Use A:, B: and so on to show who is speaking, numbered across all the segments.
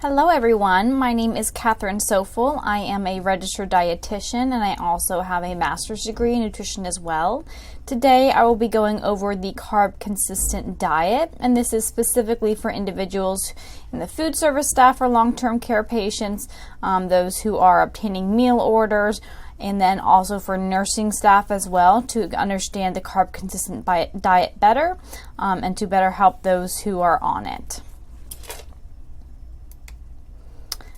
A: Hello everyone, my name is Catherine Sofel. I am a registered dietitian and I also have a master's degree in nutrition as well. Today I will be going over the carb consistent diet, and this is specifically for individuals in the food service staff or long-term care patients, those who are obtaining meal orders, and then also for nursing staff as well to understand the carb consistent diet better and to better help those who are on it.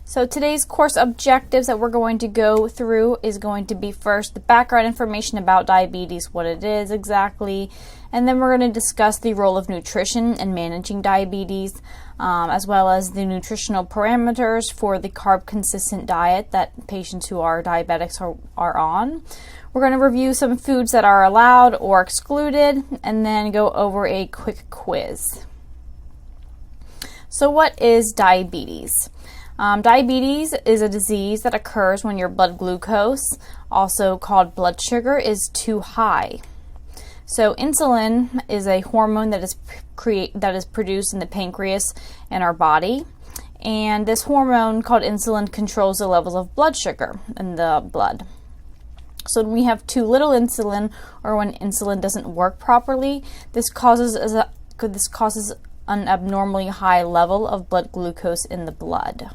A: So today's course objectives that we're going to go through is going to be first the background information about diabetes, what it is exactly, and then we're going to discuss the role of nutrition in managing diabetes, as well as the nutritional parameters for the carb consistent diet that patients who are diabetics are on. We're going to review some foods that are allowed or excluded, and then go over a quick quiz. So what is diabetes? Diabetes is a disease that occurs when your blood glucose, also called blood sugar, is too high. So insulin is a hormone that is produced in the pancreas in our body, and this hormone called insulin controls the levels of blood sugar in the blood. So when we have too little insulin, or when insulin doesn't work properly, this causes an abnormally high level of blood glucose in the blood.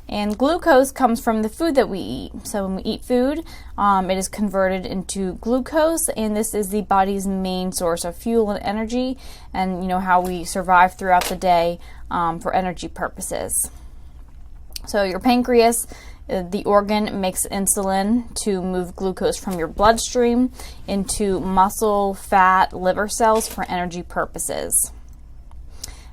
A: And glucose comes from the food that we eat. So when we eat food, it is converted into glucose, and this is the body's main source of fuel and energy, and how we survive throughout the day for energy purposes. So your pancreas, the organ, makes insulin to move glucose from your bloodstream into muscle, fat, liver cells for energy purposes.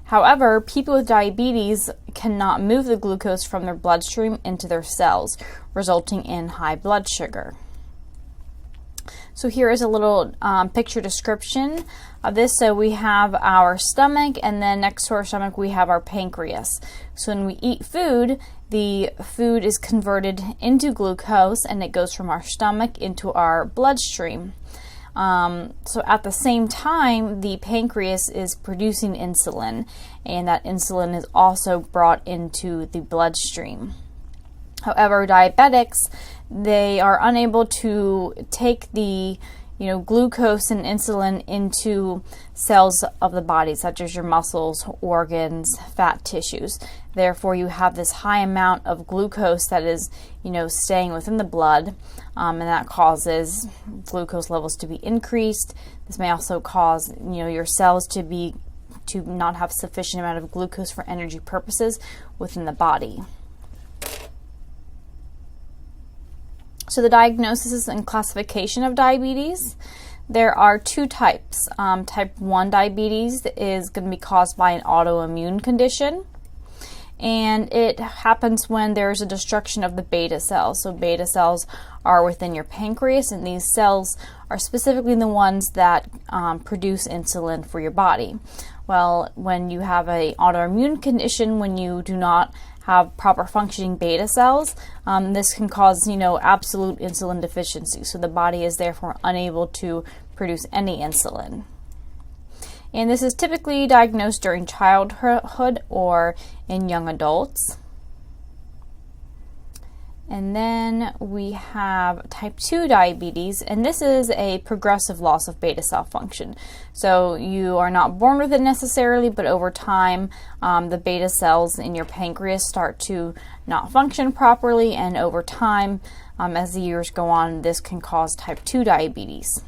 A: However, people with diabetes cannot move the glucose from their bloodstream into their cells, resulting in high blood sugar. So here is a little picture description of this. So we have our stomach, and then next to our stomach we have our pancreas. So when we eat food, the food is converted into glucose, and it goes from our stomach into our bloodstream. So at the same time, the pancreas is producing insulin, and that insulin is also brought into the bloodstream. However, diabetics, they are unable to take the glucose and insulin into cells of the body, such as your muscles, organs, fat tissues. Therefore, you have this high amount of glucose that is, staying within the blood, and that causes glucose levels to be increased. This may also cause, your cells to not have sufficient amount of glucose for energy purposes within the body. So the diagnosis and classification of diabetes. There are two types. Type 1 diabetes is going to be caused by an autoimmune condition, and it happens when there's a destruction of the beta cells. So beta cells are within your pancreas, and these cells are specifically the ones that produce insulin for your body. Well, when you have an autoimmune condition, when you do not have proper functioning beta cells, this can cause, absolute insulin deficiency. So the body is therefore unable to produce any insulin. And this is typically diagnosed during childhood or in young adults. And then we have type 2 diabetes, and this is a progressive loss of beta cell function. So you are not born with it necessarily, but over time, the beta cells in your pancreas start to not function properly, and over time, as the years go on, this can cause type 2 diabetes.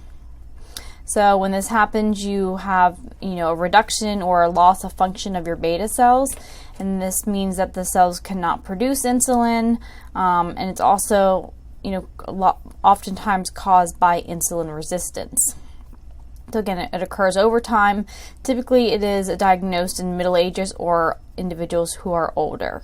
A: So when this happens, you have, a reduction or a loss of function of your beta cells, and this means that the cells cannot produce insulin, and it's also, oftentimes caused by insulin resistance. So again, it occurs over time. Typically, it is diagnosed in middle ages or individuals who are older.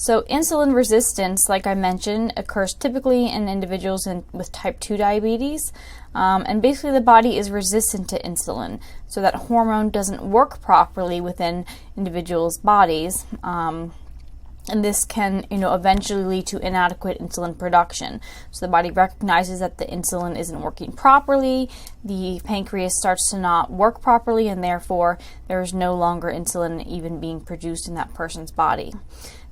A: So insulin resistance, like I mentioned, occurs typically in individuals with type 2 diabetes, and basically the body is resistant to insulin, so that hormone doesn't work properly within individuals' bodies, And this can, eventually lead to inadequate insulin production. So the body recognizes that the insulin isn't working properly, the pancreas starts to not work properly, and therefore there is no longer insulin even being produced in that person's body.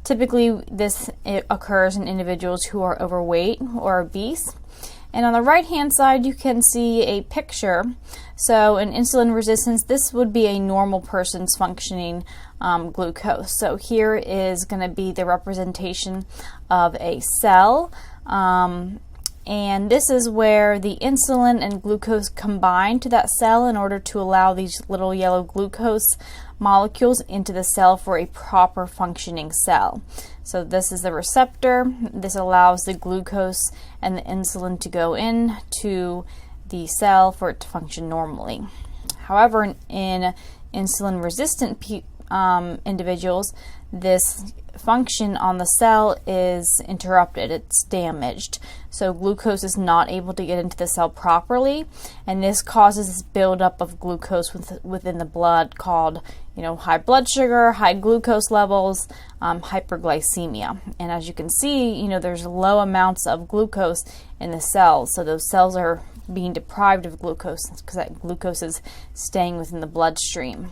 A: Typically, this occurs in individuals who are overweight or obese. And on the right-hand side, you can see a picture. So in insulin resistance, this would be a normal person's functioning glucose. So here is going to be the representation of a cell. And this is where the insulin and glucose combine to that cell in order to allow these little yellow glucose molecules into the cell for a proper functioning cell. So this is the receptor. This allows the glucose and the insulin to go in to the cell for it to function normally. However, in insulin resistant individuals, this function on the cell is interrupted, it's damaged. So glucose is not able to get into the cell properly, and this causes this buildup of glucose within the blood called, high blood sugar, high glucose levels, hyperglycemia. And as you can see, there's low amounts of glucose in the cells, so those cells are being deprived of glucose because that glucose is staying within the bloodstream.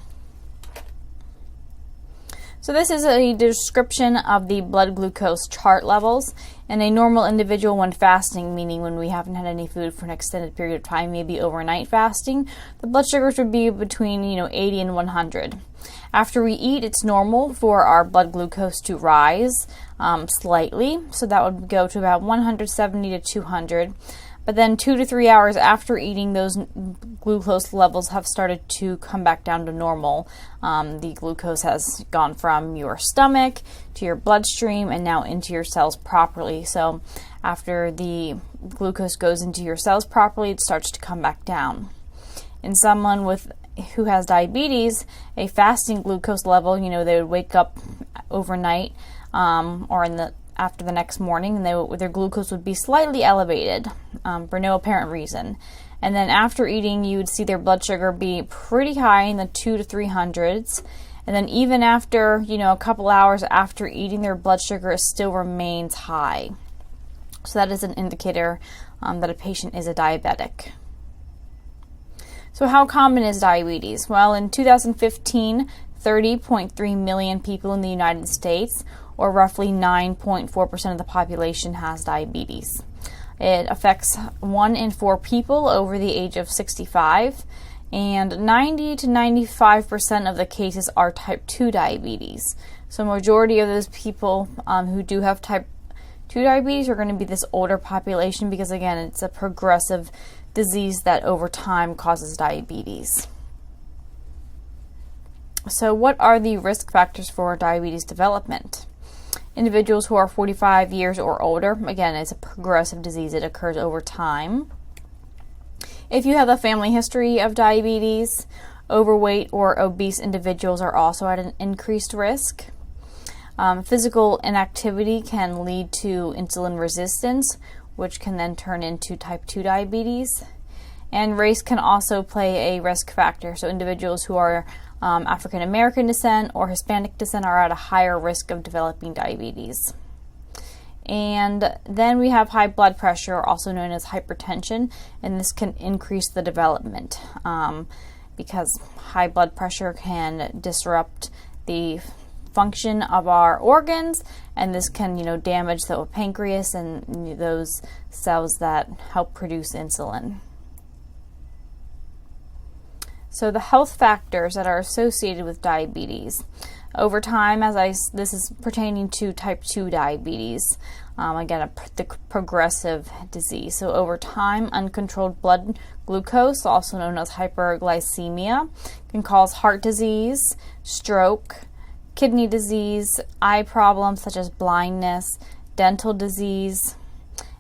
A: So this is a description of the blood glucose chart levels in a normal individual when fasting, meaning when we haven't had any food for an extended period of time, maybe overnight fasting. The blood sugars would be between 80 and 100. After we eat, it's normal for our blood glucose to rise slightly, so that would go to about 170 to 200. But then 2 to 3 hours after eating, those glucose levels have started to come back down to normal. The glucose has gone from your stomach to your bloodstream and now into your cells properly. So after the glucose goes into your cells properly, it starts to come back down. In someone who has diabetes, a fasting glucose level, they would wake up overnight or after the next morning, and their glucose would be slightly elevated for no apparent reason. And then after eating, you would see their blood sugar be pretty high in the 2 to 300s. And then even after, a couple hours after eating, their blood sugar still remains high. So that is an indicator that a patient is a diabetic. So how common is diabetes? Well, in 2015, 30.3 million people in the United States, or roughly 9.4% of the population, has diabetes. It affects 1 in 4 people over the age of 65, and 90 to 95% of the cases are type 2 diabetes. So majority of those people who do have type 2 diabetes are going to be this older population because, again, it's a progressive disease that over time causes diabetes. So what are the risk factors for diabetes development? Individuals who are 45 years or older, again, it's a progressive disease. It occurs over time. If you have a family history of diabetes, overweight or obese individuals are also at an increased risk. Physical inactivity can lead to insulin resistance, which can then turn into type 2 diabetes. And race can also play a risk factor. So individuals who are African American descent or Hispanic descent are at a higher risk of developing diabetes. And then we have high blood pressure, also known as hypertension, and this can increase the development because high blood pressure can disrupt the function of our organs, and this can damage the pancreas and those cells that help produce insulin. So the health factors that are associated with diabetes. Over time, this is pertaining to type 2 diabetes, again, the progressive disease. So over time, uncontrolled blood glucose, also known as hyperglycemia, can cause heart disease, stroke, kidney disease, eye problems such as blindness, dental disease,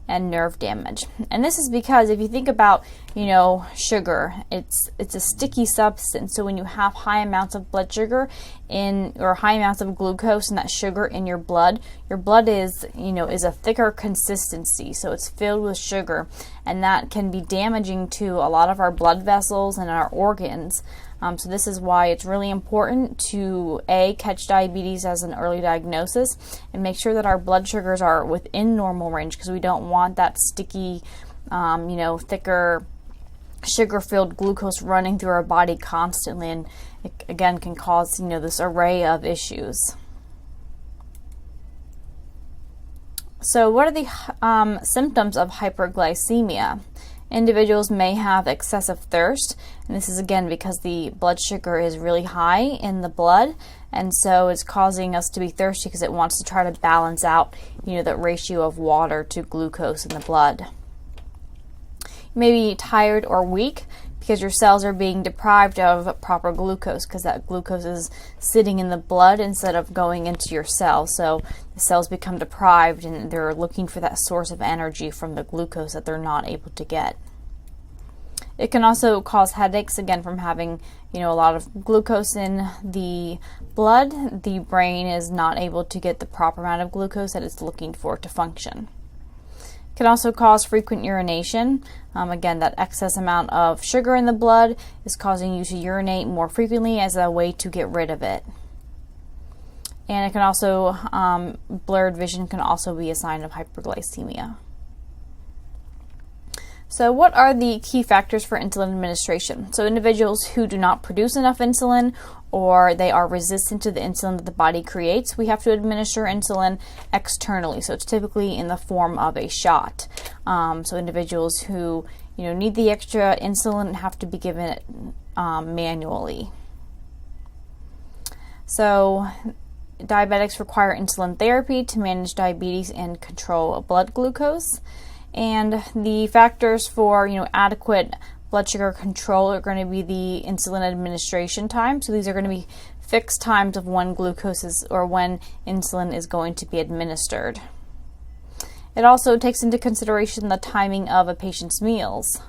A: and nerve damage. And this is because if you think about sugar. It's a sticky substance. So when you have high amounts of blood sugar or high amounts of glucose and that sugar in your blood is a thicker consistency. So it's filled with sugar, and that can be damaging to a lot of our blood vessels and our organs. So this is why it's really important to catch diabetes as an early diagnosis and make sure that our blood sugars are within normal range, because we don't want that sticky, thicker sugar-filled glucose running through our body constantly, and it again can cause this array of issues. So what are the symptoms of hyperglycemia? Individuals may have excessive thirst, and this is again because the blood sugar is really high in the blood, and so it's causing us to be thirsty because it wants to try to balance out the ratio of water to glucose in the blood. You may be tired or weak because your cells are being deprived of proper glucose, because that glucose is sitting in the blood instead of going into your cells. So the cells become deprived and they're looking for that source of energy from the glucose that they're not able to get. It can also cause headaches, again, from having a lot of glucose in the blood. The brain is not able to get the proper amount of glucose that it's looking for to function. It can also cause frequent urination. Again, that excess amount of sugar in the blood is causing you to urinate more frequently as a way to get rid of it. And it can also, blurred vision can also be a sign of hyperglycemia. So what are the key factors for insulin administration? So individuals who do not produce enough insulin, or they are resistant to the insulin that the body creates, we have to administer insulin externally. So it's typically in the form of a shot. So individuals who need the extra insulin have to be given it manually. So diabetics require insulin therapy to manage diabetes and control blood glucose. And the factors for adequate blood sugar control are going to be the insulin administration time. So these are going to be fixed times of when glucose is, or when insulin is going to be administered. It also takes into consideration the timing of a patient's meals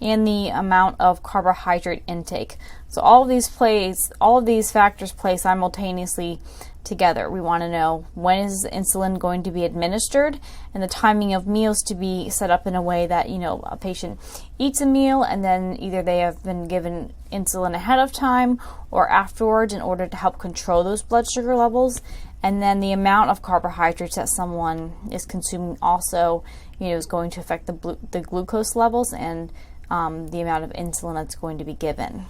A: and the amount of carbohydrate intake. So all of these factors play simultaneously together. We want to know when is insulin going to be administered, and the timing of meals to be set up in a way that a patient eats a meal and then either they have been given insulin ahead of time or afterwards in order to help control those blood sugar levels. And then the amount of carbohydrates that someone is consuming also is going to affect the glucose levels and the amount of insulin that's going to be given.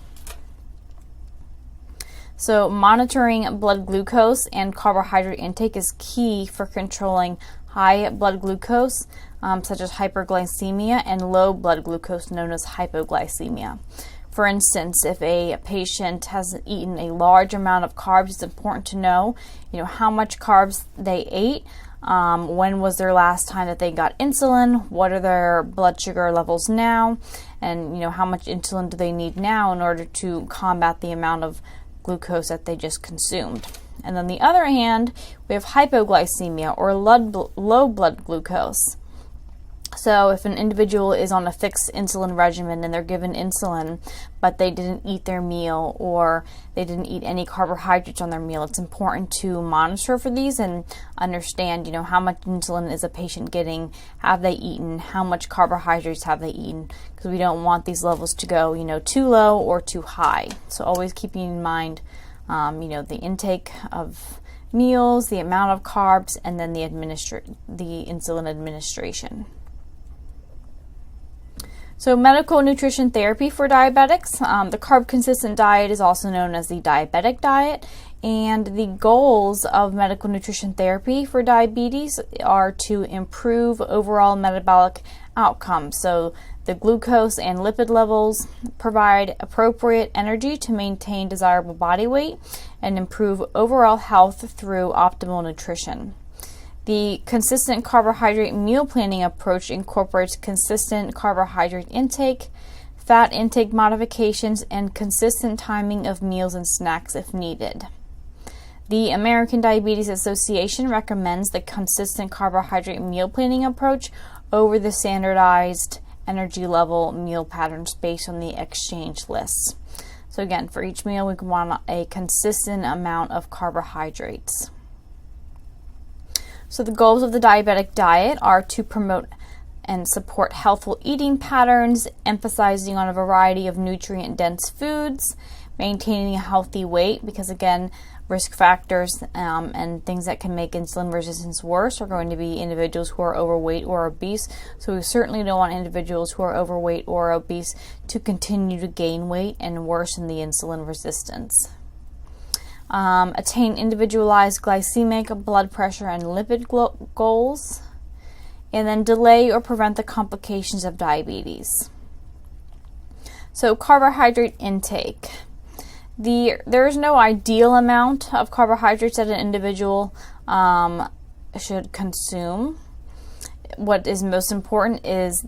A: So monitoring blood glucose and carbohydrate intake is key for controlling high blood glucose, such as hyperglycemia, and low blood glucose, known as hypoglycemia. For instance, if a patient has eaten a large amount of carbs, it's important to know, how much carbs they ate, when was their last time that they got insulin, what are their blood sugar levels now, and how much insulin do they need now in order to combat the amount of glucose that they just consumed. And on the other hand, we have hypoglycemia, or low blood glucose. So if an individual is on a fixed insulin regimen and they're given insulin, but they didn't eat their meal or they didn't eat any carbohydrates on their meal, it's important to monitor for these and understand, how much insulin is a patient getting, have they eaten, how much carbohydrates have they eaten, because we don't want these levels to go, too low or too high. So always keeping in mind, the intake of meals, the amount of carbs, and then the insulin administration. So medical nutrition therapy for diabetics. The carb-consistent diet is also known as the diabetic diet, and the goals of medical nutrition therapy for diabetes are to improve overall metabolic outcomes. So the glucose and lipid levels, provide appropriate energy to maintain desirable body weight, and improve overall health through optimal nutrition. The consistent carbohydrate meal planning approach incorporates consistent carbohydrate intake, fat intake modifications, and consistent timing of meals and snacks if needed. The American Diabetes Association recommends the consistent carbohydrate meal planning approach over the standardized energy level meal patterns based on the exchange lists. So again, for each meal, we want a consistent amount of carbohydrates. So the goals of the diabetic diet are to promote and support healthful eating patterns, emphasizing on a variety of nutrient-dense foods, maintaining a healthy weight, because again, risk factors and things that can make insulin resistance worse are going to be individuals who are overweight or obese. So we certainly don't want individuals who are overweight or obese to continue to gain weight and worsen the insulin resistance. Attain individualized glycemic, blood pressure, and lipid goals. And then delay or prevent the complications of diabetes. So carbohydrate intake. There is no ideal amount of carbohydrates that an individual should consume. What is most important is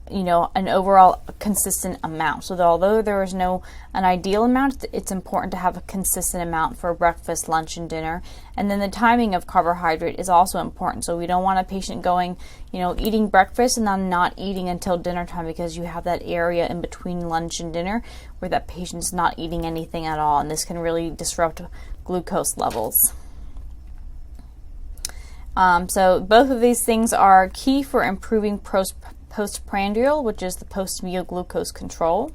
A: an overall consistent amount. So although there is an ideal amount, it's important to have a consistent amount for breakfast, lunch, and dinner. And then the timing of carbohydrate is also important. So we don't want a patient going, eating breakfast and then not eating until dinner time, because you have that area in between lunch and dinner where that patient's not eating anything at all, and this can really disrupt glucose levels. So both of these things are key for improving postprandial, which is the post-meal glucose control.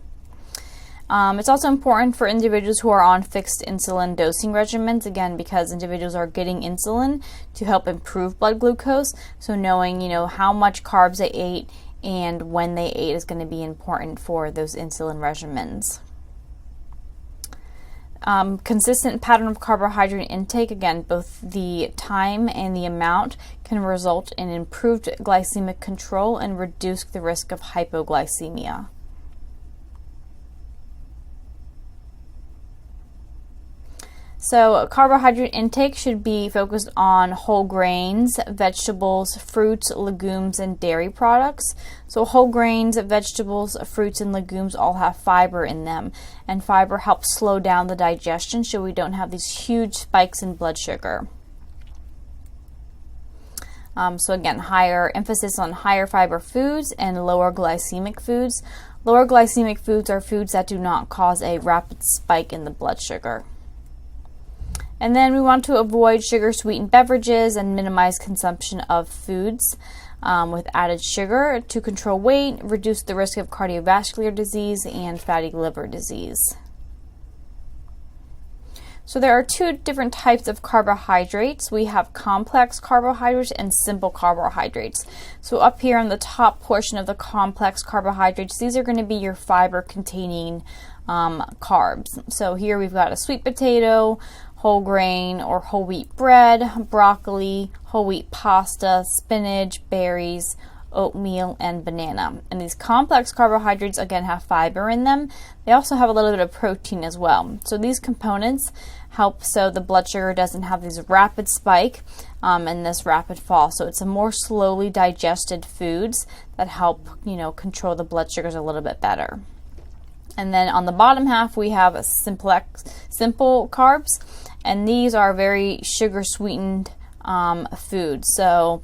A: It's also important for individuals who are on fixed insulin dosing regimens, again, because individuals are getting insulin to help improve blood glucose. So knowing, how much carbs they ate and when they ate is going to be important for those insulin regimens. Consistent pattern of carbohydrate intake, again, both the time and the amount can result in improved glycemic control and reduce the risk of hypoglycemia. So carbohydrate intake should be focused on whole grains, vegetables, fruits, legumes, and dairy products. So whole grains, vegetables, fruits, and legumes all have fiber in them, and fiber helps slow down the digestion so we don't have these huge spikes in blood sugar. So again, higher emphasis on higher fiber foods and lower glycemic foods. Lower glycemic foods are foods that do not cause a rapid spike in the blood sugar. And then we want to avoid sugar-sweetened beverages and minimize consumption of foods with added sugar to control weight, reduce the risk of cardiovascular disease and fatty liver disease. So there are two different types of carbohydrates. We have complex carbohydrates and simple carbohydrates. So up here on the top portion of the complex carbohydrates, these are going to be your fiber-containing carbs. So here we've got a sweet potato, whole grain or whole wheat bread, broccoli, whole wheat pasta, spinach, berries, oatmeal, and banana. And these complex carbohydrates, again, have fiber in them. They also have a little bit of protein as well. So these components help so the blood sugar doesn't have this rapid spike and this rapid fall. So it's a more slowly digested foods that help, control the blood sugars a little bit better. And then on the bottom half, we have simple carbs, and these are very sugar-sweetened foods. So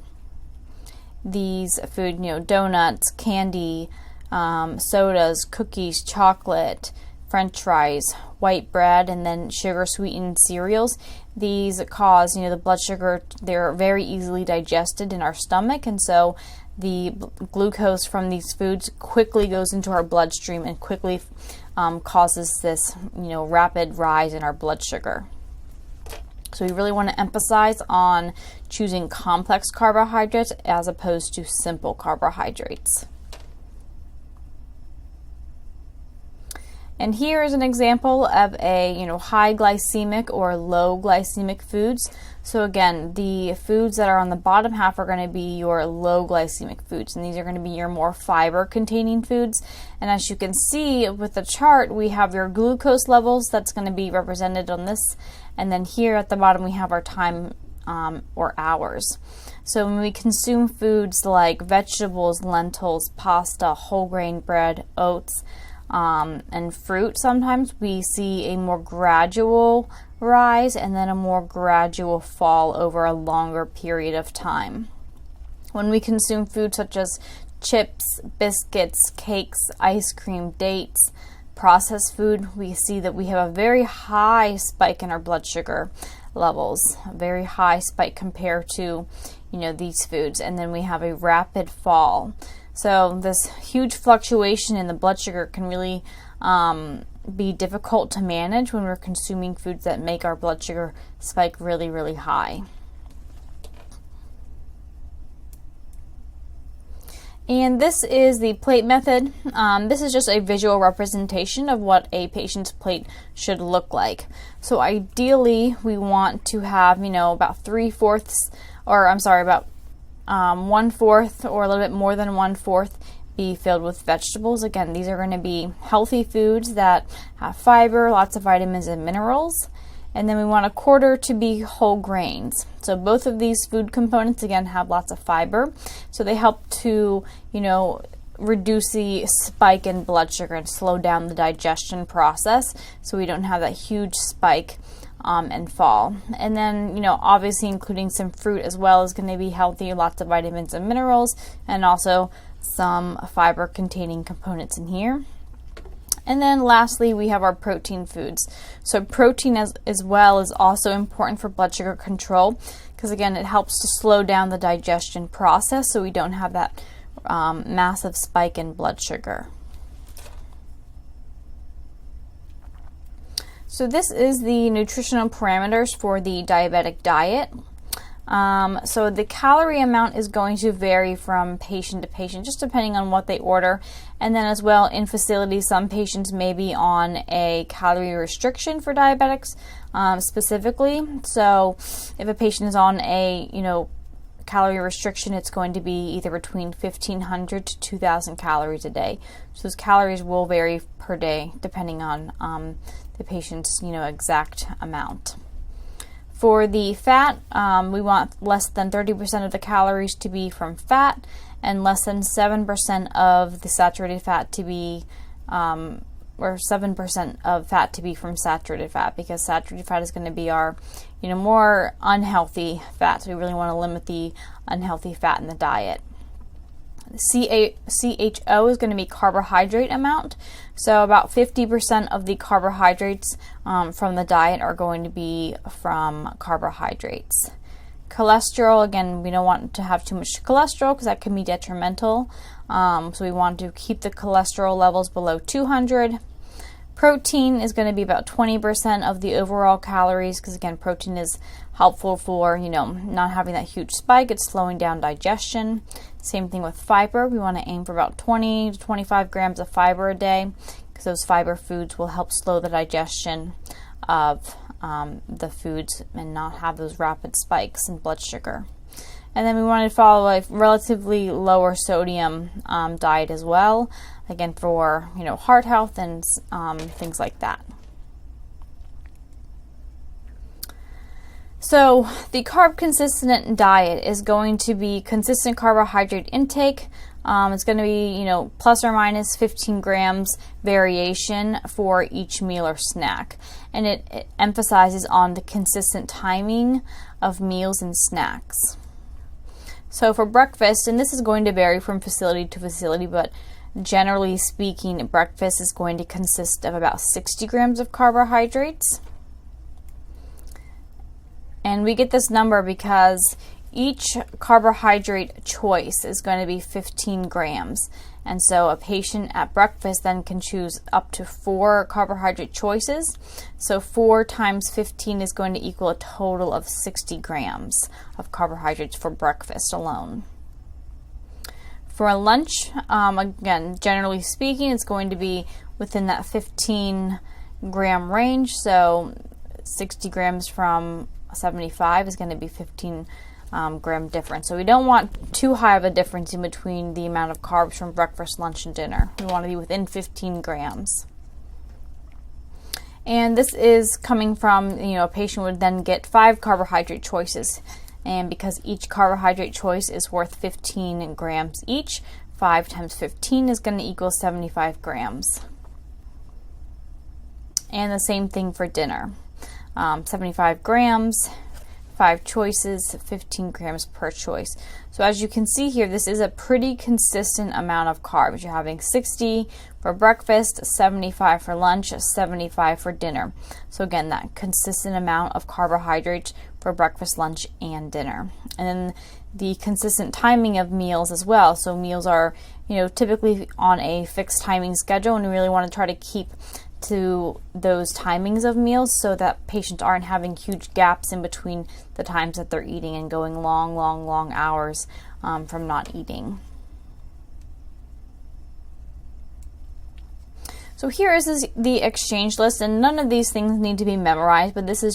A: these food, donuts, candy, sodas, cookies, chocolate, French fries, white bread, and then sugar-sweetened cereals. These cause, the blood sugar, they're very easily digested in our stomach, and so the glucose from these foods quickly goes into our bloodstream and quickly causes this, rapid rise in our blood sugar. So we really want to emphasize on choosing complex carbohydrates as opposed to simple carbohydrates. And here is an example of a high glycemic or low glycemic foods. So again, the foods that are on the bottom half are going to be your low glycemic foods, and these are going to be your more fiber containing foods. And as you can see with the chart, we have your glucose levels that's going to be represented on this, and then here at the bottom we have our time or hours. So when we consume foods like vegetables, lentils, pasta, whole grain bread, oats, and fruit, sometimes we see a more gradual rise and then a more gradual fall over a longer period of time. When we consume food such as chips, biscuits, cakes, ice cream, dates, processed food, we see that we have a very high spike in our blood sugar levels, a very high spike compared to, these foods, and then we have a rapid fall. So this huge fluctuation in the blood sugar can really be difficult to manage when we're consuming foods that make our blood sugar spike really, really high. And this is the plate method. This is just a visual representation of what a patient's plate should look like. So ideally, we want to have, about 1/4 or a little bit more than 1/4 be filled with vegetables. Again, these are going to be healthy foods that have fiber, lots of vitamins and minerals. And then we want 1/4 to be whole grains. So both of these food components, again, have lots of fiber. So they help to, reduce the spike in blood sugar and slow down the digestion process so we don't have that huge spike and fall. And then, obviously including some fruit as well is going to be healthy, lots of vitamins and minerals, and also some fiber containing components in here. And then lastly, we have our protein foods. So protein as well is also important for blood sugar control because, again, it helps to slow down the digestion process so we don't have that massive spike in blood sugar. So this is the nutritional parameters for the diabetic diet. So the calorie amount is going to vary from patient to patient, just depending on what they order. And then as well, in facilities, some patients may be on a calorie restriction for diabetics specifically. So if a patient is on a, calorie restriction, it's going to be either between 1,500 to 2,000 calories a day. So those calories will vary per day depending on the patient's, exact amount. For the fat, we want less than 30% of the calories to be from fat and less than 7% of the saturated fat to be, or 7% of fat to be from saturated fat, because saturated fat is going to be our, more unhealthy fat. So we really want to limit the unhealthy fat in the diet. CHO is going to be carbohydrate amount. So about 50% of the carbohydrates from the diet are going to be from carbohydrates. Cholesterol, again, we don't want to have too much cholesterol because that can be detrimental. So we want to keep the cholesterol levels below 200. Protein is going to be about 20% of the overall calories because, again, protein is helpful for, not having that huge spike. It's slowing down digestion. Same thing with fiber. We want to aim for about 20 to 25 grams of fiber a day because those fiber foods will help slow the digestion of the foods and not have those rapid spikes in blood sugar. And then we want to follow a relatively lower sodium diet as well, again for heart health and things like that. So the carb consistent diet is going to be consistent carbohydrate intake. It's going to be plus or minus 15 grams variation for each meal or snack, and it emphasizes on the consistent timing of meals and snacks. So for breakfast, and this is going to vary from facility to facility, but generally speaking, breakfast is going to consist of about 60 grams of carbohydrates. And we get this number because each carbohydrate choice is going to be 15 grams. And so a patient at breakfast then can choose up to 4 carbohydrate choices. So 4 times 15 is going to equal a total of 60 grams of carbohydrates for breakfast alone. For lunch, again, generally speaking, it's going to be within that 15 gram range. So 60 grams from 75 is going to be 15 gram difference. So we don't want too high of a difference in between the amount of carbs from breakfast, lunch, and dinner. We want to be within 15 grams. And this is coming from, a patient would then get 5 carbohydrate choices. And because each carbohydrate choice is worth 15 grams each, 5 times 15 is going to equal 75 grams. And the same thing for dinner. 75 grams, 5 choices, 15 grams per choice. So as you can see here, this is a pretty consistent amount of carbs. You're having 60 for breakfast, 75 for lunch, 75 for dinner. So again, that consistent amount of carbohydrates for breakfast, lunch, and dinner. And then the consistent timing of meals as well. So meals are, typically on a fixed timing schedule, and we really want to try to keep to those timings of meals so that patients aren't having huge gaps in between the times that they're eating and going long hours from not eating. So here is the exchange list, and none of these things need to be memorized, but this is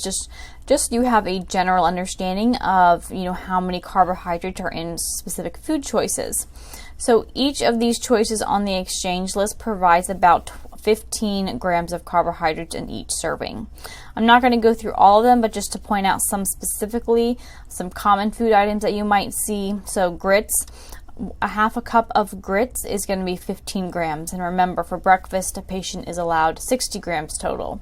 A: just you have a general understanding of how many carbohydrates are in specific food choices. So each of these choices on the exchange list provides about 15 grams of carbohydrates in each serving. I'm not going to go through all of them, but just to point out some specifically, some common food items that you might see. So grits, a half a cup of grits is going to be 15 grams. And remember, for breakfast, a patient is allowed 60 grams total.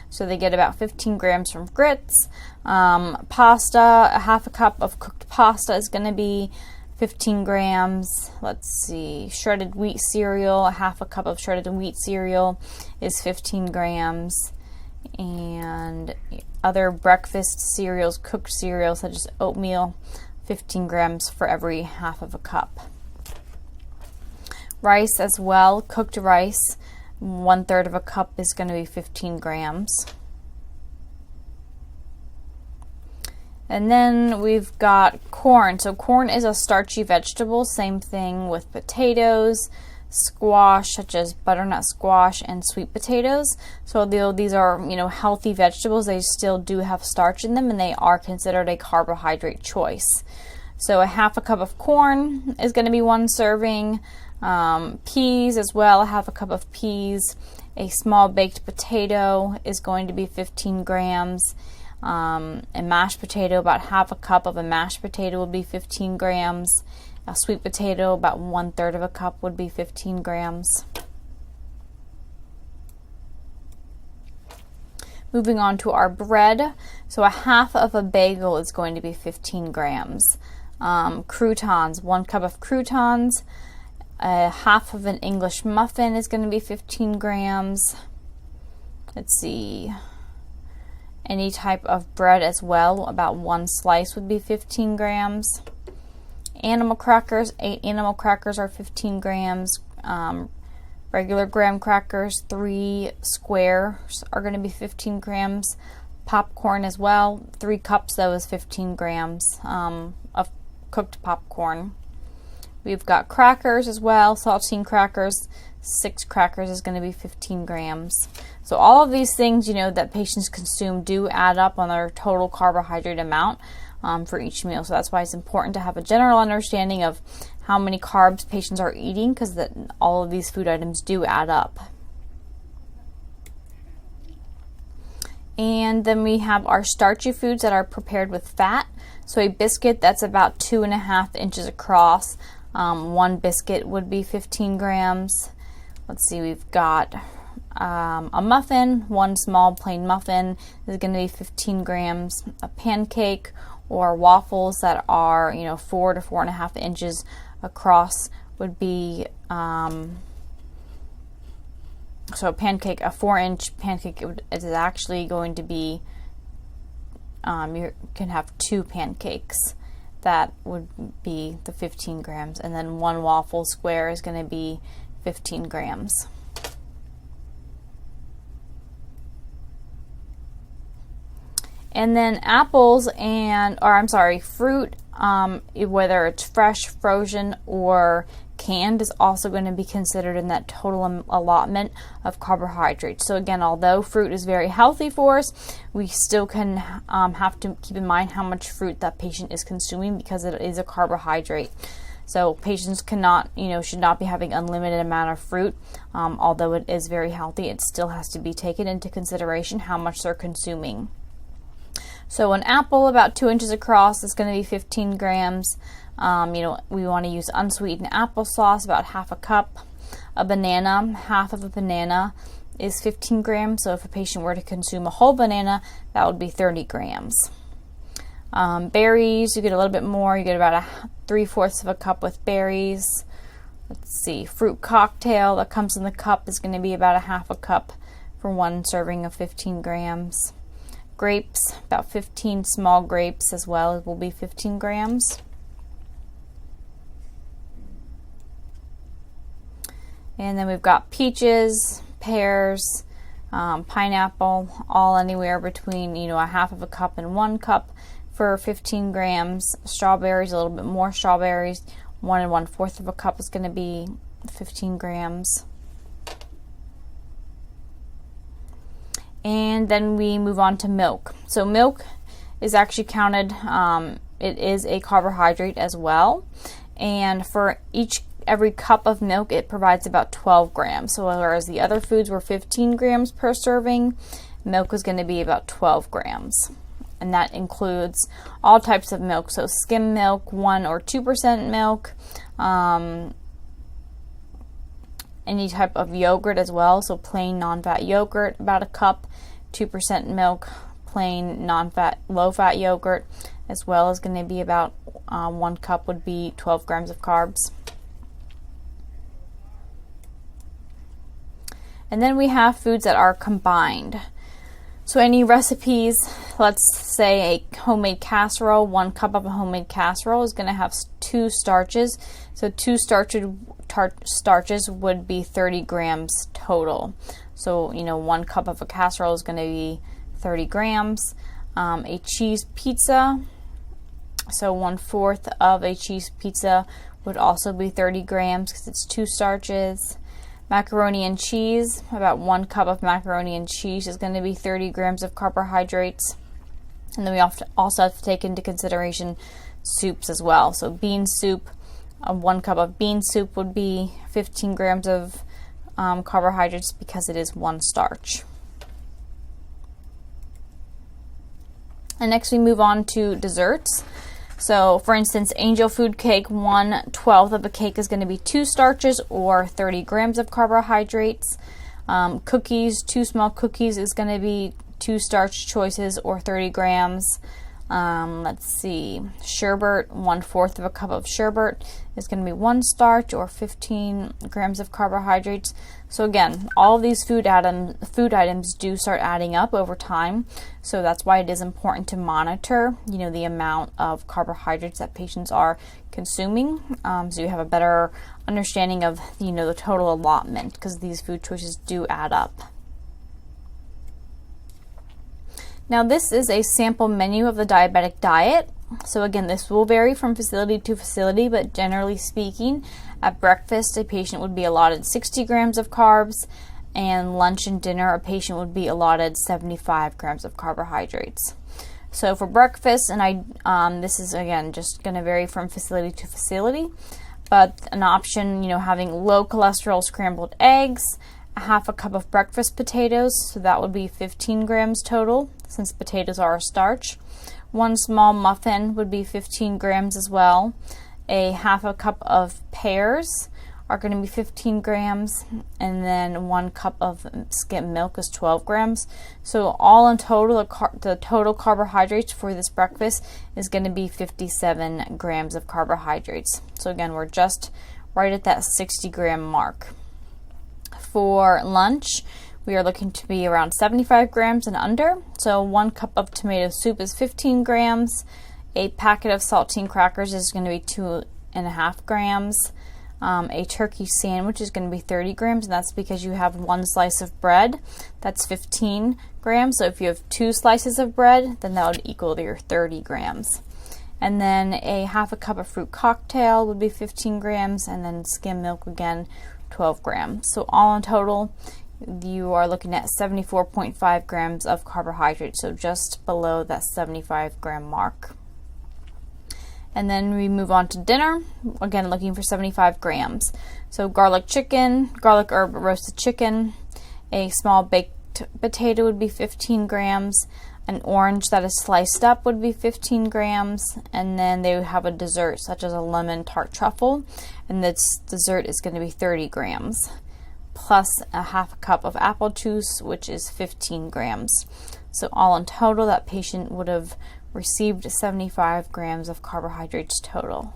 A: So they get about 15 grams from grits. Pasta, a half a cup of cooked pasta is going to be 15 grams. Let's see, shredded wheat cereal, a half a cup of shredded wheat cereal is 15 grams. And other breakfast cereals, cooked cereals such as oatmeal, 15 grams for every half of a cup. Rice as well, cooked rice, 1/3 of a cup is going to be 15 grams. And then we've got corn. So corn is a starchy vegetable, same thing with potatoes, squash such as butternut squash, and sweet potatoes. So although these are, healthy vegetables, they still do have starch in them, and they are considered a carbohydrate choice. So a half a cup of corn is going to be 1 serving. Peas as well, a half a cup of peas. A small baked potato is going to be 15 grams. A mashed potato, about half a cup of a mashed potato would be 15 grams. A sweet potato, about 1/3 of a cup would be 15 grams. Moving on to our bread. So a half of a bagel is going to be 15 grams. Croutons, 1 cup of croutons. A half of an English muffin is going to be 15 grams. Let's see. Any type of bread as well, about 1 slice would be 15 grams. Animal crackers, 8 animal crackers are 15 grams. Regular graham crackers, 3 squares are going to be 15 grams. Popcorn as well, 3 cups though is 15 grams of cooked popcorn. We've got crackers as well, saltine crackers, 6 crackers is going to be 15 grams. So all of these things, that patients consume do add up on their total carbohydrate amount for each meal. So that's why it's important to have a general understanding of how many carbs patients are eating, because all of these food items do add up. And then we have our starchy foods that are prepared with fat. So a biscuit that's about 2.5 inches across. 1 biscuit would be 15 grams. Let's see, we've got a muffin, 1 small plain muffin is going to be 15 grams. A pancake or waffles that are 4 to 4.5 inches across would be so a 4-inch pancake is actually going to be you can have 2 pancakes. That would be the 15 grams, and then 1 waffle square is going to be 15 grams. And then apples fruit, whether it's fresh, frozen, or canned, is also going to be considered in that total allotment of carbohydrates. So again, although fruit is very healthy for us, we still can have to keep in mind how much fruit that patient is consuming, because it is a carbohydrate. So patients cannot, should not be having unlimited amount of fruit. Although it is very healthy, it still has to be taken into consideration how much they're consuming. So an apple about 2 inches across is going to be 15 grams. We want to use unsweetened applesauce, about half a cup. A banana, half of a banana is 15 grams. So if a patient were to consume a whole banana, that would be 30 grams. Berries, you get a little bit more. You get about 3/4 of a cup with berries. Let's see, fruit cocktail that comes in the cup is going to be about 1/2 cup for one serving of 15 grams. Grapes, about 15 small grapes as well, will be 15 grams. And then we've got peaches, pears, pineapple, all anywhere between 1/2 cup and 1 cup for 15 grams. Strawberries, a little bit more strawberries, 1 1/4 cup is going to be 15 grams. And then we move on to milk. So milk is actually counted, it is a carbohydrate as well. And for every cup of milk, it provides about 12 grams. So whereas the other foods were 15 grams per serving, milk is going to be about 12 grams. And that includes all types of milk. So skim milk, 1 or 2% milk, any type of yogurt as well. So plain non-fat yogurt, about a cup, 2% milk, plain non-fat, low-fat yogurt, as well as going to be about 1 cup would be 12 grams of carbs. And then we have foods that are combined. So any recipes, let's say a homemade casserole, 1 cup of a homemade casserole is going to have 2 starches. So 2 starches would be 30 grams total. So, 1 cup of a casserole is going to be 30 grams. A cheese pizza, so 1/4 of a cheese pizza would also be 30 grams because it's 2 starches. Macaroni and cheese, about 1 cup of macaroni and cheese is going to be 30 grams of carbohydrates. And then we also have to take into consideration soups as well. So bean soup, 1 cup of bean soup would be 15 grams of carbohydrates because it is 1 starch. And next we move on to desserts. So for instance, angel food cake, 1/12 of a cake is going to be 2 starches or 30 grams of carbohydrates. Cookies, 2 small cookies is going to be 2 starch choices or 30 grams. Let's see, sherbet, 1/4 of a cup of sherbet is going to be 1 starch or 15 grams of carbohydrates. So again, all of these food items do start adding up over time. So that's why it is important to monitor, the amount of carbohydrates that patients are consuming, so you have a better understanding of, the total allotment, because these food choices do add up. Now this is a sample menu of the diabetic diet. So again, this will vary from facility to facility, but generally speaking, at breakfast a patient would be allotted 60 grams of carbs, and lunch and dinner a patient would be allotted 75 grams of carbohydrates. So for breakfast, and this is again just going to vary from facility to facility, but an option, having low cholesterol scrambled eggs, 1/2 cup of breakfast potatoes, so that would be 15 grams total, since potatoes are a starch. 1 small muffin would be 15 grams as well. 1/2 cup of pears are going to be 15 grams, and then 1 cup of skim milk is 12 grams. So all in total, the total carbohydrates for this breakfast is going to be 57 grams of carbohydrates. So again, we're just right at that 60 gram mark. For lunch, we are looking to be around 75 grams and under. So 1 cup of tomato soup is 15 grams. A packet of saltine crackers is going to be 2.5 grams. A turkey sandwich is going to be 30 grams, and that's because you have 1 slice of bread. That's 15 grams. So if you have 2 slices of bread, then that would equal to your 30 grams. And then a 1/2 cup of fruit cocktail would be 15 grams, and then skim milk again, 12 grams. So all in total, you are looking at 74.5 grams of carbohydrates, so just below that 75 gram mark. And then we move on to dinner, again looking for 75 grams. So garlic herb roasted chicken, a small baked potato would be 15 grams, an orange that is sliced up would be 15 grams, and then they would have a dessert such as a lemon tart truffle, and this dessert is going to be 30 grams, plus a 1/2 cup of apple juice, which is 15 grams. So all in total, that patient would have received 75 grams of carbohydrates total.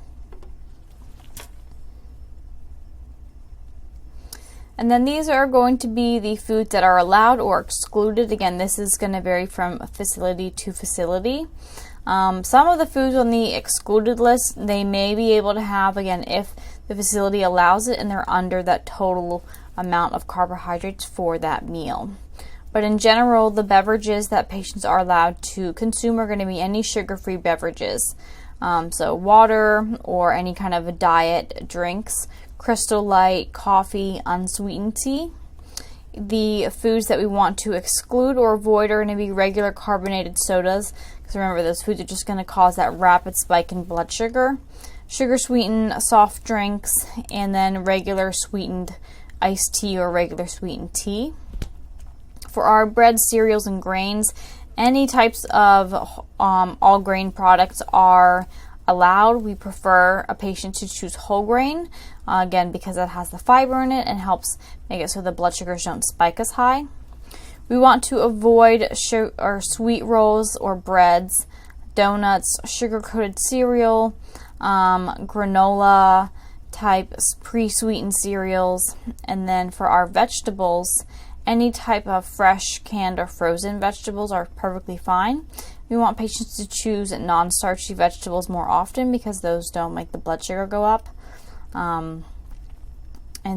A: And then these are going to be the foods that are allowed or excluded. Again, this is going to vary from facility to facility. Some of the foods on the excluded list, they may be able to have, again, if the facility allows it and they're under that total amount of carbohydrates for that meal. But in general, the beverages that patients are allowed to consume are going to be any sugar-free beverages. So water or any kind of diet drinks, Crystal Light, coffee, unsweetened tea. The foods that we want to exclude or avoid are going to be regular carbonated sodas, because remember, those foods are just going to cause that rapid spike in blood sugar. Sugar-sweetened soft drinks, and then regular sweetened iced tea or regular sweetened tea. For our bread, cereals, and grains, any types of all grain products are allowed. We prefer a patient to choose whole grain, again, because that has the fiber in it and helps make it so the blood sugars don't spike as high. We want to avoid sweet rolls or breads, donuts, sugar-coated cereal, granola type pre-sweetened cereals. And then for our vegetables, any type of fresh, canned, or frozen vegetables are perfectly fine. We want patients to choose non-starchy vegetables more often because those don't make the blood sugar go up. And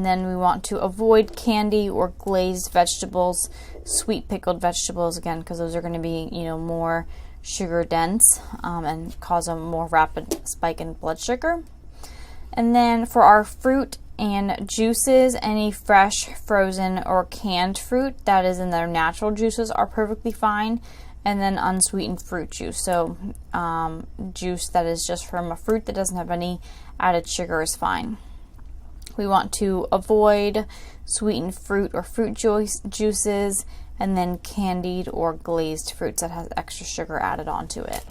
A: then we want to avoid candy or glazed vegetables, sweet pickled vegetables, again, because those are going to be, more sugar dense and cause a more rapid spike in blood sugar. And then for our fruit and juices, any fresh, frozen, or canned fruit that is in their natural juices are perfectly fine. And then unsweetened fruit juice. So juice that is just from a fruit that doesn't have any added sugar is fine. We want to avoid sweetened fruit or fruit juices, and then candied or glazed fruits that has extra sugar added onto it.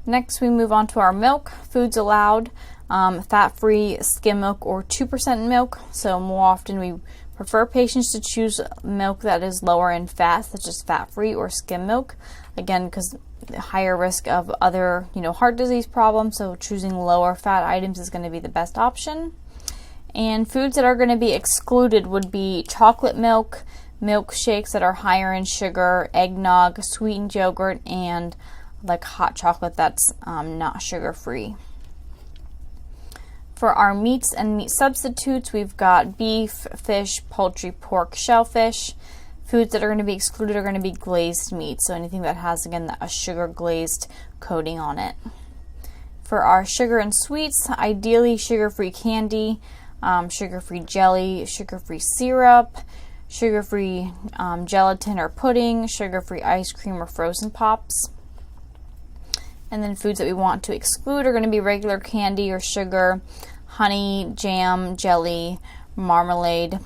A: Next, we move on to our milk. Foods allowed, fat-free skim milk or 2% milk. So more often we prefer patients to choose milk that is lower in fat, such as fat-free or skim milk. Again, because higher risk of other, heart disease problems, so choosing lower fat items is going to be the best option. And foods that are going to be excluded would be chocolate milk, milkshakes that are higher in sugar, eggnog, sweetened yogurt, and like hot chocolate that's not sugar-free. For our meats and meat substitutes, we've got beef, fish, poultry, pork, shellfish. Foods that are going to be excluded are going to be glazed meat, so anything that has, again, a sugar glazed coating on it. For our sugar and sweets, ideally sugar-free candy, sugar-free jelly, sugar-free syrup, sugar-free gelatin or pudding, sugar-free ice cream or frozen pops. And then foods that we want to exclude are going to be regular candy or sugar, honey, jam, jelly, marmalade,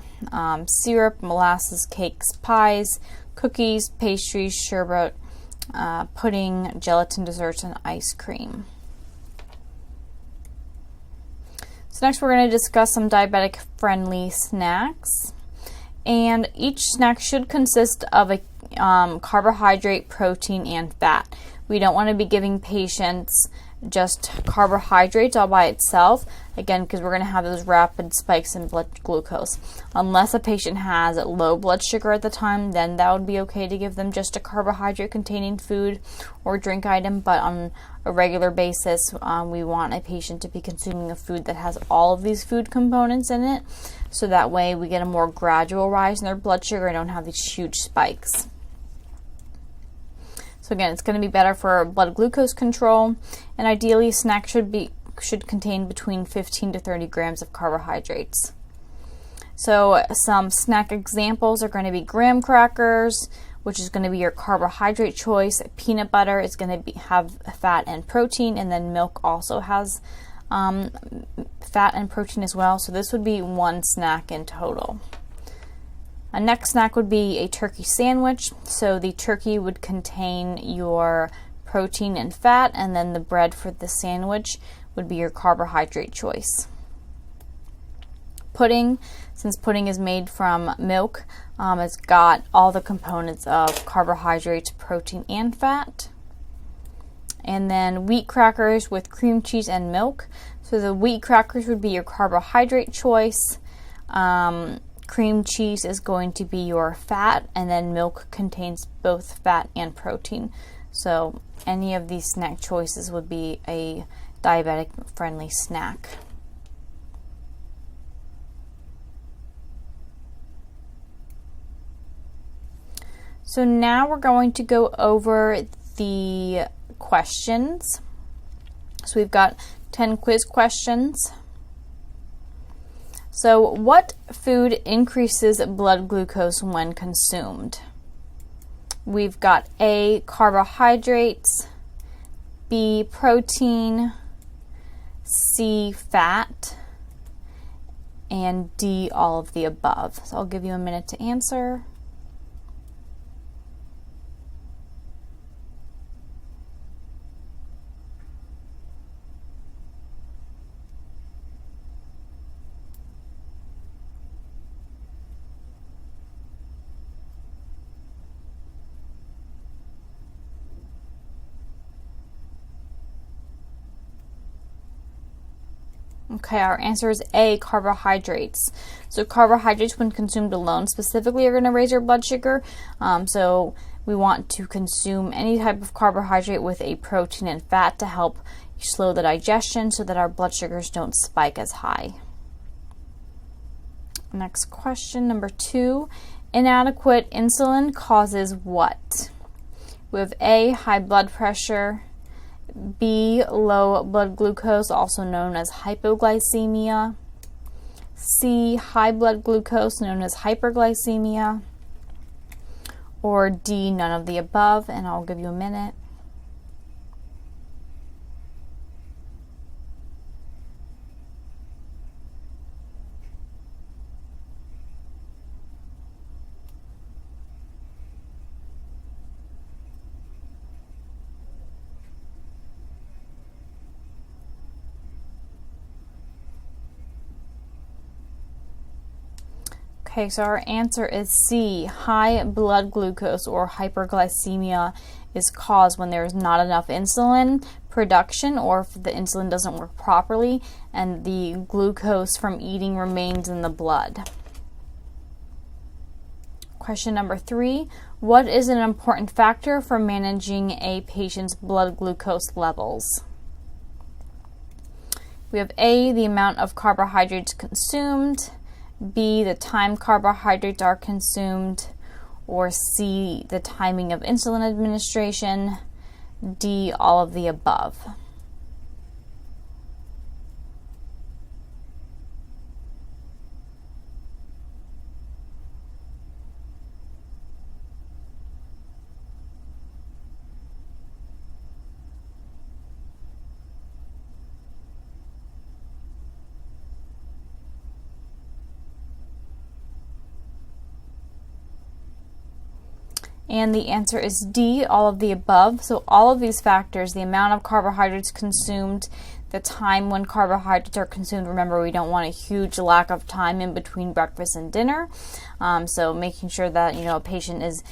A: syrup, molasses, cakes, pies, cookies, pastries, sherbet, pudding, gelatin desserts, and ice cream. So next we're going to discuss some diabetic-friendly snacks. And each snack should consist of a carbohydrate, protein, and fat. We don't want to be giving patients just carbohydrates all by itself, again, because we're going to have those rapid spikes in blood glucose. Unless a patient has low blood sugar at the time, then that would be okay to give them just a carbohydrate-containing food or drink item, but on a regular basis, we want a patient to be consuming a food that has all of these food components in it, so that way we get a more gradual rise in their blood sugar and don't have these huge spikes. So again, it's going to be better for blood glucose control, and ideally a snack should contain between 15 to 30 grams of carbohydrates. So some snack examples are going to be graham crackers, which is going to be your carbohydrate choice. Peanut butter is going to have fat and protein, and then milk also has fat and protein as well. So this would be one snack in total. A next snack would be a turkey sandwich. So the turkey would contain your protein and fat, and then the bread for the sandwich would be your carbohydrate choice. pudding. Since pudding is made from milk, it's got all the components of carbohydrates, protein, and fat. And then wheat crackers with cream cheese and milk. So the wheat crackers would be your carbohydrate choice. Cream cheese is going to be your fat, and then milk contains both fat and protein. So any of these snack choices would be a diabetic friendly snack. So now we're going to go over the questions. So we've got 10 quiz questions. So what food increases blood glucose when consumed? We've got A, carbohydrates, B, protein, C, fat, and D, all of the above. So I'll give you a minute to answer. Okay, our answer is A, carbohydrates. So carbohydrates, when consumed alone, specifically are going to raise your blood sugar. So we want to consume any type of carbohydrate with a protein and fat to help slow the digestion so that our blood sugars don't spike as high. Next question, number 2. Inadequate insulin causes what? We have A, high blood pressure, B, low blood glucose, also known as hypoglycemia, C, high blood glucose, known as hyperglycemia, or D, none of the above, and I'll give you a minute. Okay, so our answer is C. High blood glucose or hyperglycemia is caused when there is not enough insulin production, or if the insulin doesn't work properly and the glucose from eating remains in the blood. Question number 3. What is an important factor for managing a patient's blood glucose levels? We have A, the amount of carbohydrates consumed, B, the time carbohydrates are consumed, or C, the timing of insulin administration, D, all of the above. And the answer is D, all of the above. So all of these factors, the amount of carbohydrates consumed, the time when carbohydrates are consumed. Remember, we don't want a huge lack of time in between breakfast and dinner. So making sure that, a patient is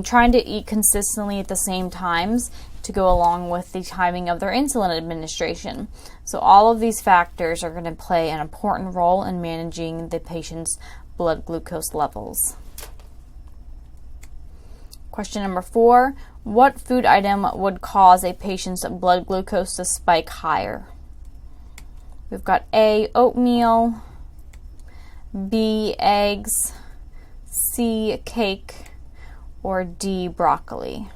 A: trying to eat consistently at the same times to go along with the timing of their insulin administration. So all of these factors are going to play an important role in managing the patient's blood glucose levels. Question number 4, what food item would cause a patient's blood glucose to spike higher? We've got A, oatmeal, B, eggs, C, cake, or D, broccoli.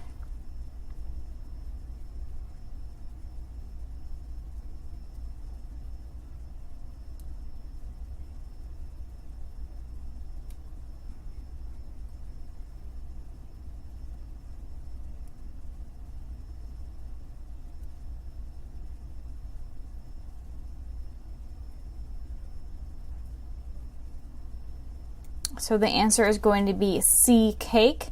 A: So the answer is going to be C, cake.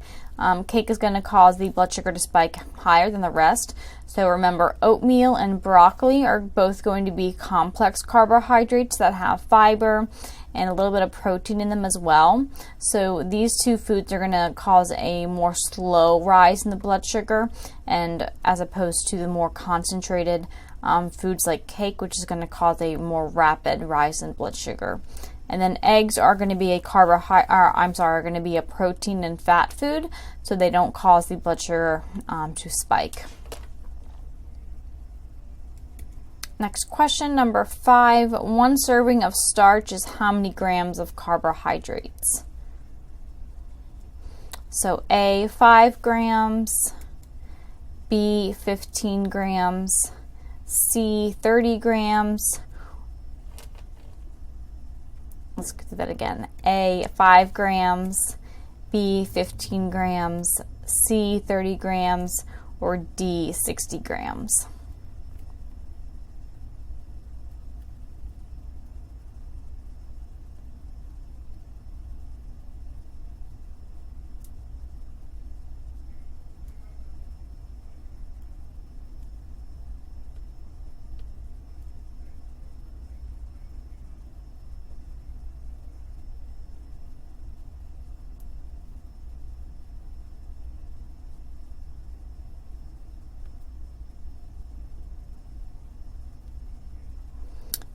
A: Cake is going to cause the blood sugar to spike higher than the rest. So remember, oatmeal and broccoli are both going to be complex carbohydrates that have fiber and a little bit of protein in them as well. So these two foods are going to cause a more slow rise in the blood sugar, and as opposed to the more concentrated foods like cake, which is going to cause a more rapid rise in blood sugar. And then eggs are going to be a protein and fat food, so they don't cause the blood sugar to spike. Next question, number 5. 1 serving of starch is how many grams of carbohydrates? So A, 5 grams, B, 15 grams, C, 30 grams. Let's do that again. A, 5 grams, B, 15 grams, C, 30 grams, or D, 60 grams.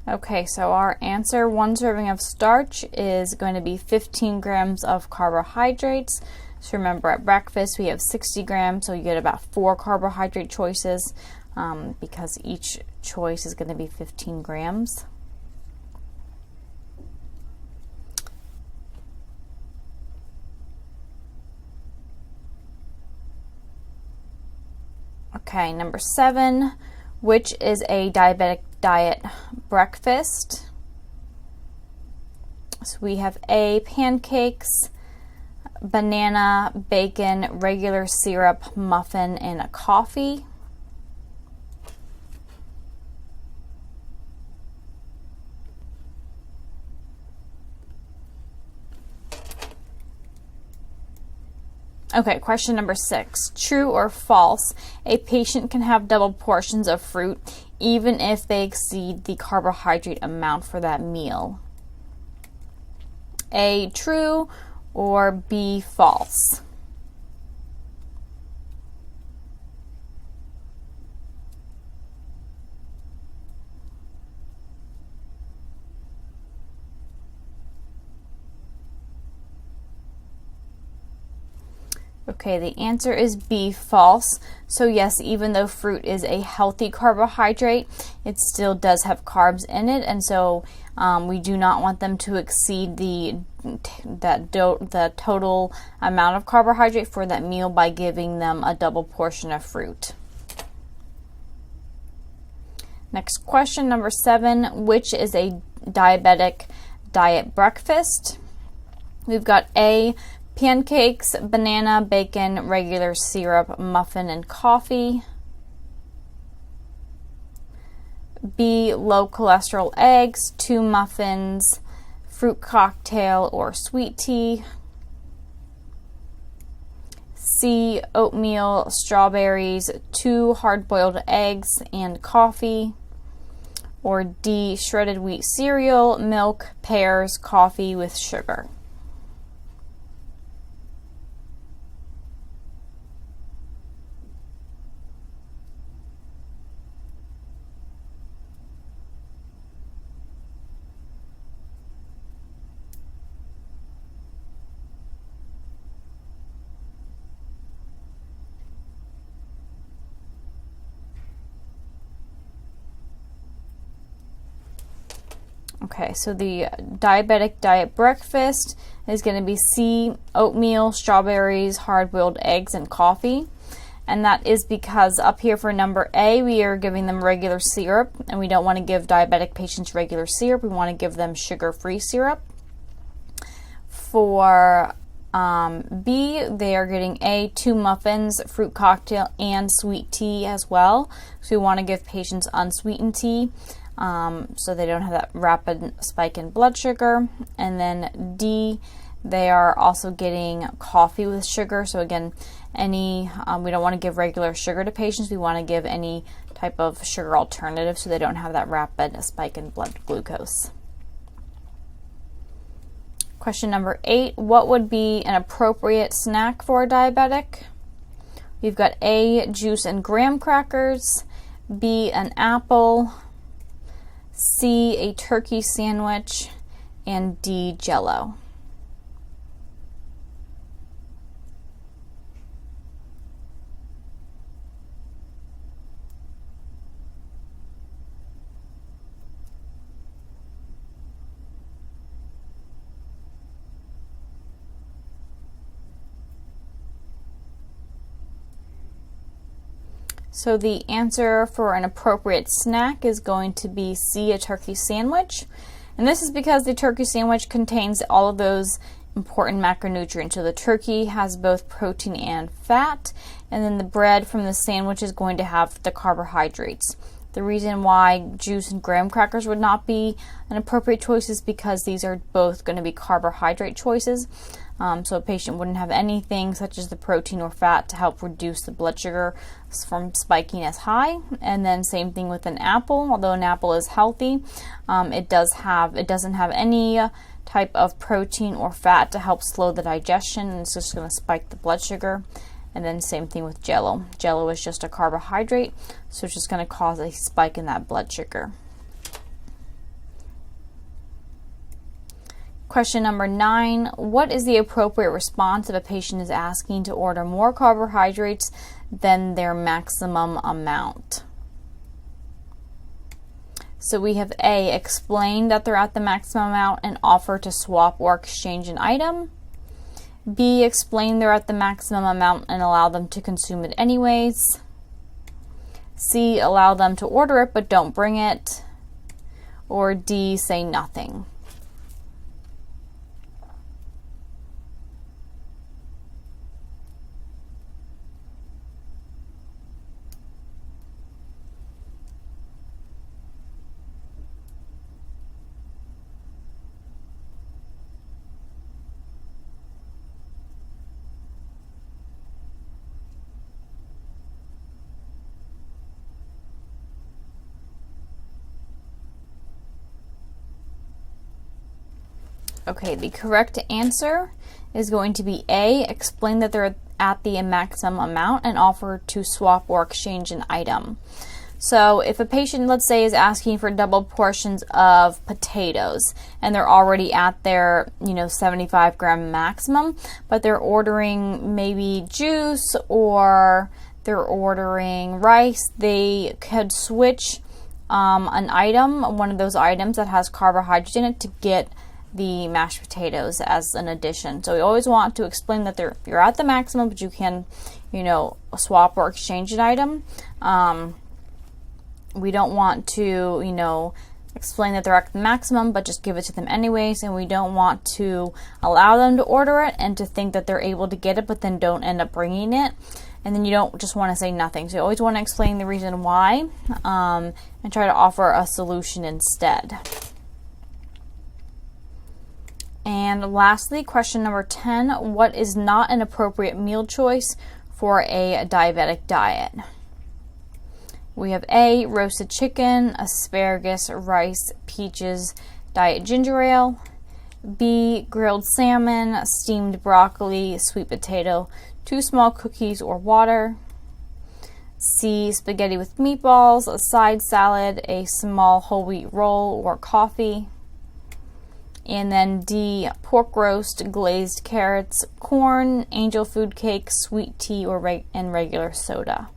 A: Okay, so our answer, 1 serving of starch is going to be 15 grams of carbohydrates. So remember, at breakfast we have 60 grams, so you get about 4 carbohydrate choices because each choice is going to be 15 grams. Okay, number 7, which is a diabetic diet breakfast? So we have A, pancakes, banana, bacon, regular syrup, muffin, and a coffee. Okay, question number 6. True or false? A patient can have double portions of fruit even if they exceed the carbohydrate amount for that meal. A, true, or B, false? Okay, the answer is B, false. So yes, even though fruit is a healthy carbohydrate, it still does have carbs in it, and so we do not want them to exceed the total amount of carbohydrate for that meal by giving them a double portion of fruit. Next question, number 7, which is a diabetic diet breakfast? We've got A, pancakes, banana, bacon, regular syrup, muffin, and coffee. B, low cholesterol eggs, 2 muffins, fruit cocktail, or sweet tea. C, oatmeal, strawberries, 2 hard-boiled eggs, and coffee. Or D, shredded wheat cereal, milk, pears, coffee with sugar. Okay, so the diabetic diet breakfast is going to be C, oatmeal, strawberries, hard-boiled eggs, and coffee. And that is because up here for number A, we are giving them regular syrup, and we don't want to give diabetic patients regular syrup. We want to give them sugar-free syrup. For B, they are getting A, 2 muffins, fruit cocktail, and sweet tea as well. So we want to give patients unsweetened tea, so they don't have that rapid spike in blood sugar. And then D, They are also getting coffee with sugar. So again, we don't want to give regular sugar to patients. We want to give any type of sugar alternative so they don't have that rapid spike in blood glucose. Question number 8, what would be an appropriate snack for a diabetic? We've got A, juice and graham crackers, B, an apple, C, a turkey sandwich, and D, Jell-O. So the answer for an appropriate snack is going to be C, a turkey sandwich. And this is because the turkey sandwich contains all of those important macronutrients. So the turkey has both protein and fat, and then the bread from the sandwich is going to have the carbohydrates. The reason why juice and graham crackers would not be an appropriate choice is because these are both going to be carbohydrate choices. So a patient wouldn't have anything such as the protein or fat to help reduce the blood sugar from spiking as high. And then same thing with an apple. Although an apple is healthy, it doesn't have any type of protein or fat to help slow the digestion, and it's just going to spike the blood sugar. And then same thing with Jell-O. Jell-O is just a carbohydrate, so it's just going to cause a spike in that blood sugar. Question number 9, what is the appropriate response if a patient is asking to order more carbohydrates than their maximum amount? So we have A, explain that they're at the maximum amount and offer to swap or exchange an item. B, explain they're at the maximum amount and allow them to consume it anyways. C, allow them to order it but don't bring it. Or D, say nothing. Okay, the correct answer is going to be A, explain that they're at the maximum amount and offer to swap or exchange an item. So if a patient, let's say, is asking for double portions of potatoes and they're already at their 75 gram maximum, but they're ordering maybe juice or they're ordering rice, they could switch an item, one of those items that has carbohydrates in it, to get the mashed potatoes as an addition. So we always want to explain that you're at the maximum, but you can, swap or exchange an item. We don't want to, explain that they're at the maximum, but just give it to them anyways. And we don't want to allow them to order it and to think that they're able to get it, but then don't end up bringing it. And then you don't just want to say nothing. So you always want to explain the reason why and try to offer a solution instead. And lastly, question number 10, what is not an appropriate meal choice for a diabetic diet? We have A, roasted chicken, asparagus, rice, peaches, diet ginger ale. B, grilled salmon, steamed broccoli, sweet potato, 2 small cookies or water. C, spaghetti with meatballs, a side salad, a small whole wheat roll, or coffee. And then D, pork roast, glazed carrots, corn, angel food cake, sweet tea, and regular soda.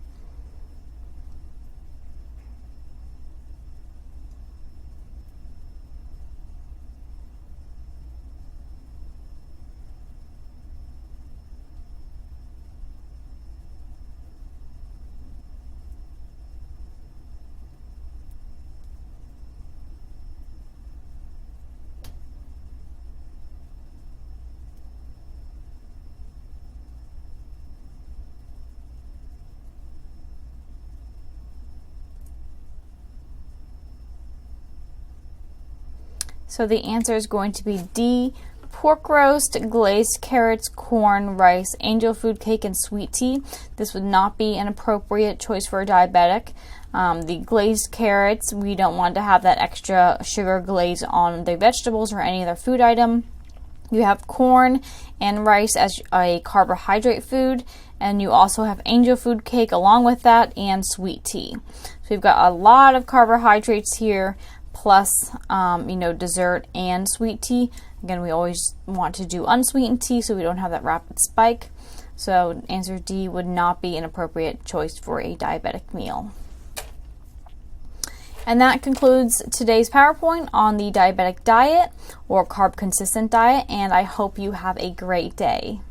A: So the answer is going to be D, pork roast, glazed carrots, corn, rice, angel food cake, and sweet tea. This would not be an appropriate choice for a diabetic. The glazed carrots, we don't want to have that extra sugar glaze on the vegetables or any other food item. You have corn and rice as a carbohydrate food, and you also have angel food cake along with that, and sweet tea. So we've got a lot of carbohydrates here, plus dessert and sweet tea. Again, we always want to do unsweetened tea so we don't have that rapid spike. So answer D would not be an appropriate choice for a diabetic meal. And that concludes today's PowerPoint on the diabetic diet or carb consistent diet, and I hope you have a great day.